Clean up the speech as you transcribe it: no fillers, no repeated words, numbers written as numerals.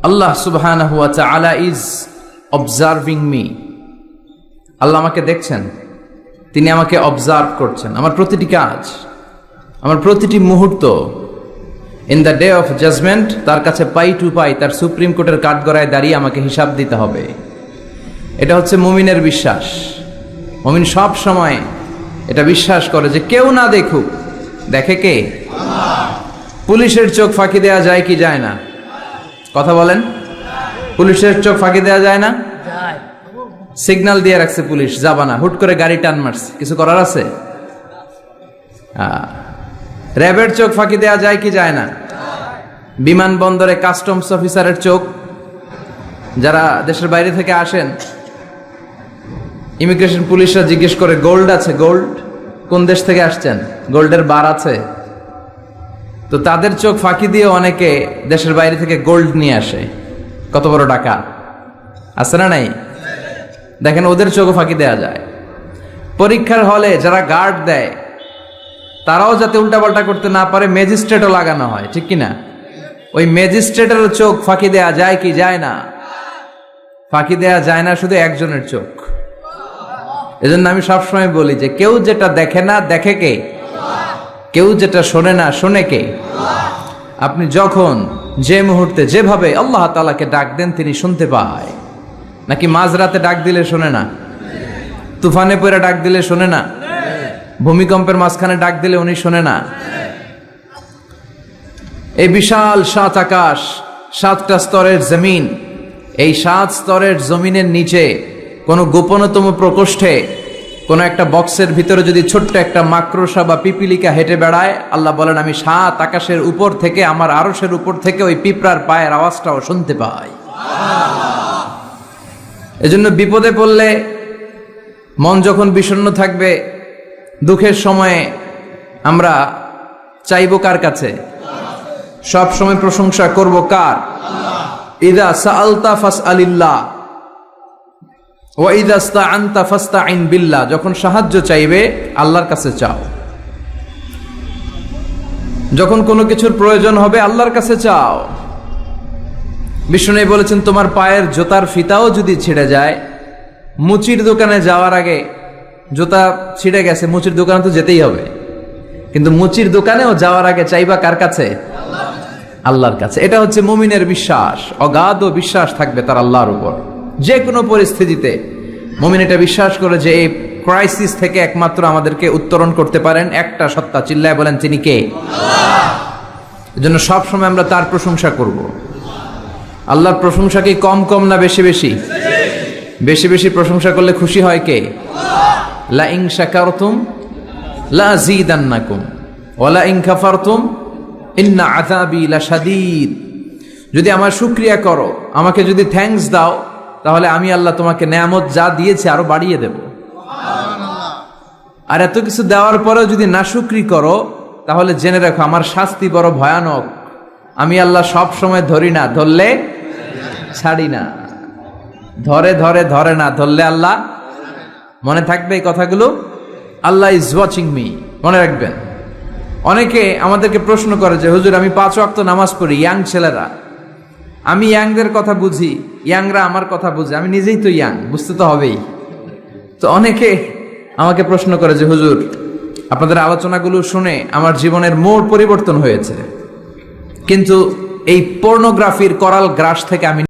আল্লাহ সুবহানাহু ওয়া তাআলা ইজ অবজার্ভিং মি। আল্লাহ আমাকে দেখছেন, তিনি আমাকে অবজার্ভ করছেন, আমার প্রতিটি কাজ, আমার প্রতিটি মুহূর্ত। In the day of judgement তার কাছে পাই টু পাই, তার সুপ্রিম কোর্টের কাঠগড়ায় দাঁড়িয়ে আমাকে হিসাব দিতে হবে। এটা হচ্ছে মুমিনের বিশ্বাস। মুমিন সব সময় এটা বিশ্বাস করে যে কেউ না দেখুক, দেখে কে? পুলিশের চোখ ফাঁকি দেওয়া যায় কি যায় না? কথা বলেন। পুলিশের চোখ ফাঁকি দেওয়া যায় না? সিগন্যাল দিয়ে রাখছে পুলিশ, যাবা না, হুট করে গাড়ি টান মারছে, কিছু করার আছে? র্যাবের চোখ ফাঁকি দেওয়া যায় কি যায় না? বিমানবন্দরে কাস্টমস অফিসারের চোখ, যারা দেশের বাইরে থেকে আসেন, ইমিগ্রেশন পুলিশরা জিজ্ঞেস করে গোল্ড আছে? গোল্ড কোন দেশ থেকে আসছেন? গোল্ডের বার আছে? তো তাদের চোখ ফাঁকি দিয়ে অনেকে দেশের বাইরে থেকে গোল্ড নিয়ে আসে। কত বড় টাকা আছে না নাই? দেখেন, ওদের চোখও ফাঁকি দেওয়া যায়। পরীক্ষার হলে যারা গার্ড দেয়, তারাও যাতে উল্টাপাল্টা করতে না পারে ম্যাজিস্ট্রেটও লাগানো হয়, ঠিক কিনা? ওই ম্যাজিস্ট্রেটের চোখ ফাঁকি দেওয়া যায় কি যায় না? ফাঁকি দেওয়া যায় না শুধু একজনের চোখ। এজন্য আমি সবসময় বলি যে কেউ যেটা দেখে না দেখে কে? কেউ যেটা শোনে না শোনে কে? আপনি যখন যে মুহূর্তে যেভাবে আল্লাহ তাআলাকে ডাক দেন তিনি শুনতে পায়। নাকি মাঝরাতে ডাক দিলে শোনে না? তুফানে পড়ে ডাক দিলে শোনে না? ভূমিকম্পের মাঝখানে ডাক দিলে উনি শোনে না? এই বিশাল ৭ আকাশ, ৭টা স্তরের জমিন, এই ৭ স্তরের জমিনের নিচে কোনো গোপনতম প্রকোষ্ঠে কোনো একটা বক্সের ভিতরে যদি ছোট্ট একটা মাকড়সা বা পিপিলিকা হেঁটে বেড়ায়, আল্লাহ বলেন আমি ৭ আকাশের উপর থেকে, আমার আরশের উপর থেকে ওই পিঁপড়ার পায়ের আওয়াজটাও শুনতে পাই। এজন্য বিপদে পড়লে, মন যখন বিষণ্ণ থাকবে, দুঃখের সময়ে আমরা চাইব কার কাছে? সব সময় প্রশংসা করব কার? ইযা সাআলতা ফাসআলিল্লাহ ওয়া ইযা ইসতাআনতা ফাসতাইন বিল্লাহ। যখন সাহায্য চাইবে আল্লাহর কাছে চাও, যখন কোনো কিছুর প্রয়োজন হবে আল্লাহর কাছে চাও। বিষ্ণু বলেছেন তোমার পায়ের জুতার ফিতাও যদি ছিঁড়ে যায়, মুচির দোকানে যাওয়ার আগে, জুতা ছিঁড়ে গেছে, মুচির দোকানে তো যেতেই হবে, কিন্তু মুচির দোকানেও যাওয়ার আগে চাইবা কার কাছে? আল্লাহর কাছে। এটা হচ্ছে মুমিনের বিশ্বাস। অগাধ বিশ্বাস থাকবে তার আল্লাহর উপর। যে কোনো পরিস্থিতিতে মুমিন এটা বিশ্বাস করে যে এই ক্রাইসিস থেকে একমাত্র আমাদেরকে উত্তরণ করতে পারেন একটা সত্তা। চিল্লায় বলেন তিনি কে? এজন্য সবসময় আমরা তার প্রশংসা করব। আল্লাহর প্রশংসা কি কম কম না বেশি বেশি? বেশি বেশি প্রশংসা করলে খুশি হয় কে? লা ইন শাকারতুম লা আযীদান্নাকুম ওয়া লা ইন কাফারতুম ইন্না আযাবি লাশাদীদ। যদি আমার শুকরিয়া করো, আমাকে যদি থ্যাঙ্কস দাও, তাহলে আমি আল্লাহ তোমাকে নেয়ামত যা দিয়েছি আরো বাড়িয়ে দেব। আর এত কিছু দেওয়ার পরেও যদি নাশুকরি করো, তাহলে জেনে রাখো আমার শাস্তি বড় ভয়ানক। আমি আল্লাহ সব সময় ধরি না, ধরলে ছাড়ি না। ধরে ধরে ধরে না, ধরলে আল্লাহ। মনে থাকবে এই কথাগুলো? আল্লাহ ইজ ওয়াচিং মি, মনে রাখবেন। অনেকে আমাদেরকে প্রশ্ন করে যে হুজুর আমি 5 ওয়াক্ত নামাজ পড়ি, ইয়াং ছেলেরা, আমি ইয়াংদের কথা বুঝি, ইয়াংরা আমার কথা বুঝে, আমি নিজেই তো ইয়াং, বুঝতে তো হবেই। তো অনেকে আমাকে প্রশ্ন করে যে হুজুর আপনাদের আলোচনাগুলো শুনে আমার জীবনের মোড় পরিবর্তন হয়েছে, কিন্তু এই পর্নোগ্রাফির করাল গ্রাস থেকে আমি